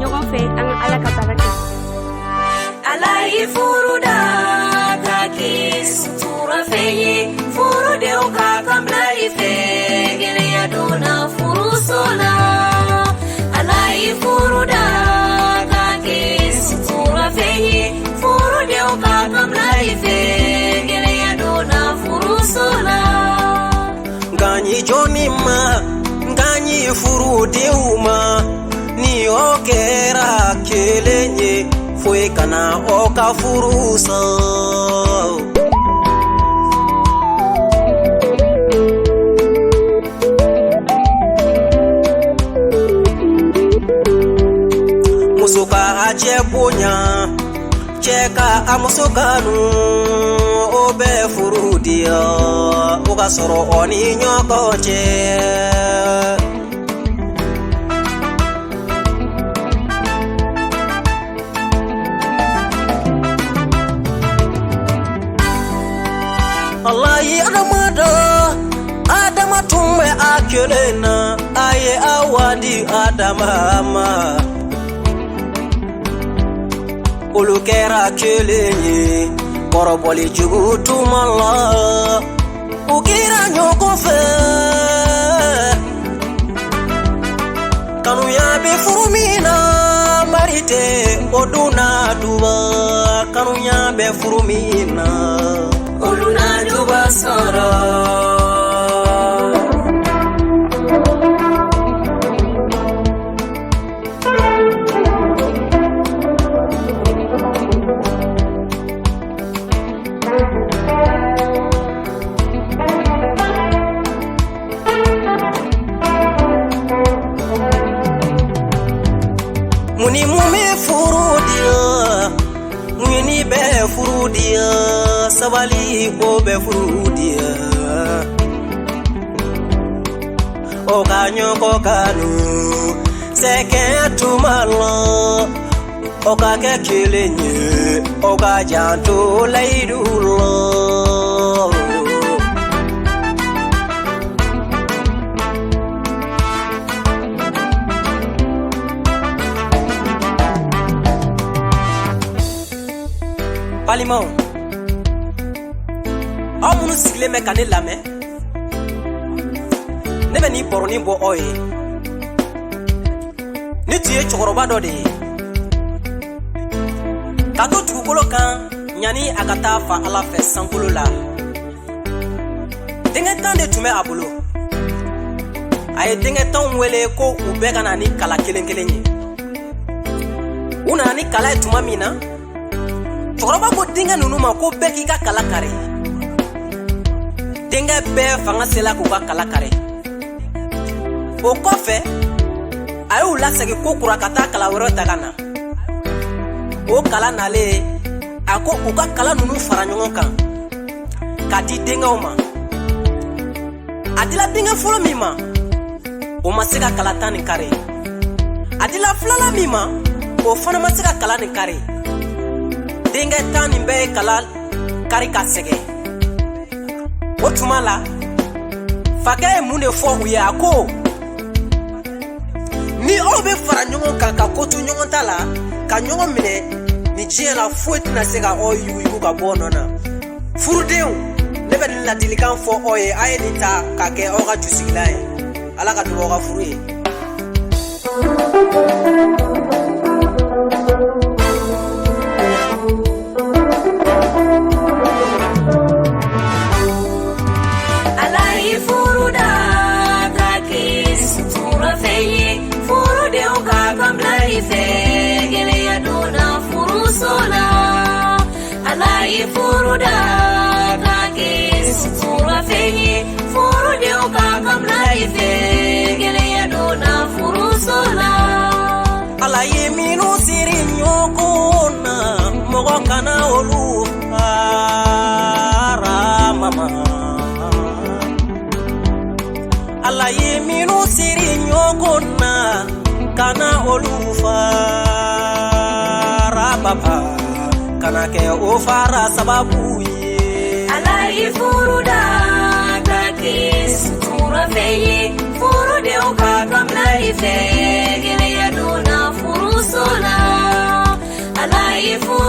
ɲɔgɔn fɛ an ka Ala ka baraka. Ala ye furu da ka kɛ sutura fɛn ye, furudenw ka kan bila i fɛ, gɛlɛya donna furuso la. Ala ye furu da ka kɛ sutura fɛn ye, furudenw ka kan bila i fɛ, gɛlɛya donna furuso la. Nganyi joni ma, nganyi furudenw ma, ni o kɛra kelen ye, foyi kana o ka furu sa. Muso ka a cɛ bonya, cɛ ka a muso kanu, o bɛ furu diya, o ka sɔrɔ o ni ɲɔgɔn cɛ. Allahi Adama tun bɛ a kelen na, a ye Awa di Adama ma. Olu kɛra kelen ye, kɔrɔbɔli jugu tuma la, u kɛra ɲɔgɔn fɛ. Kanuya bɛ furu min na, mari tɛ o dunna duba. Kanuya bɛ furu min na, olu na duba sɔrɔ. Muni mume furu dia, muni be furu dia, sabali ko be furu dia. O kanyo ko kanu, seke tumala, o ka ke kilenye, o ka janto laidulo. Balimaw, aw minnu sigilen bɛ ka ne lamɛn, ne bɛ nin bɔrɔnin bɔ aw ye. Ne tun ye cɛkɔrɔba dɔ de ye, ka to dugukolo kan ɲani a ka taa fa Ala fɛ sankolo la. Denkɛ tan de tun bɛ a bolo. A ye denkɛ tanw wele ko u bɛɛ ka na ni kala kelen kelen ye. U nana ni kala ye tuma min na, cɛkɔrɔba ko denkɛ ninnu ma ko bɛɛ k'i ka kala kari. Denkɛ bɛɛ fanga sela k'u ka kala kari. O kɔfɛ, a y'u lasegin ko kura ka taa kala wɛrɛ ta ka na. O kala nalen, a ko u ka kala ninnu fara ɲɔgɔn kan k'a di denkɛw ma. A dila denkɛ fɔlɔ min ma, o ma se ka kala tan nin kari. A dila filanan min ma, o fana ma se ka kala nin kari. Denkɛ tan nin bɛɛ ye kala kari ka sɛgɛ. O tuma la, fakɛ ye mun de fɔ u ye? A ko, ni aw bɛ fara ɲɔgɔn kan ka ko to ɲɔgɔn ta la, ka ɲɔgɔn minɛ, ni diɲɛ la foyi tɛna se ka aw yuguyugu ka bɔ nɔ na. Furudenw, ne bɛ nin ladilikan fɔ aw ye, a ye nin ta ka kɛ aw ka jusigilan ye. Ala ka dugawu ka furu ye. Furu da ka kɛ sutura fɛn ye, furudenw ka kan bila i fɛ, gɛlɛya donna furuso la. Ala ye minnu siri ɲɔgɔn na, mɔgɔ kana olu fara mama. Ala ye minnu siri ɲɔgɔn na, kana olu fara baba. Kana kɛ o fara sababu ye. Ala ye furu da ka kɛ sutura fɛn ye, furudenw ka kan bila i fɛ, gɛlɛya donna furusola ala y'i furu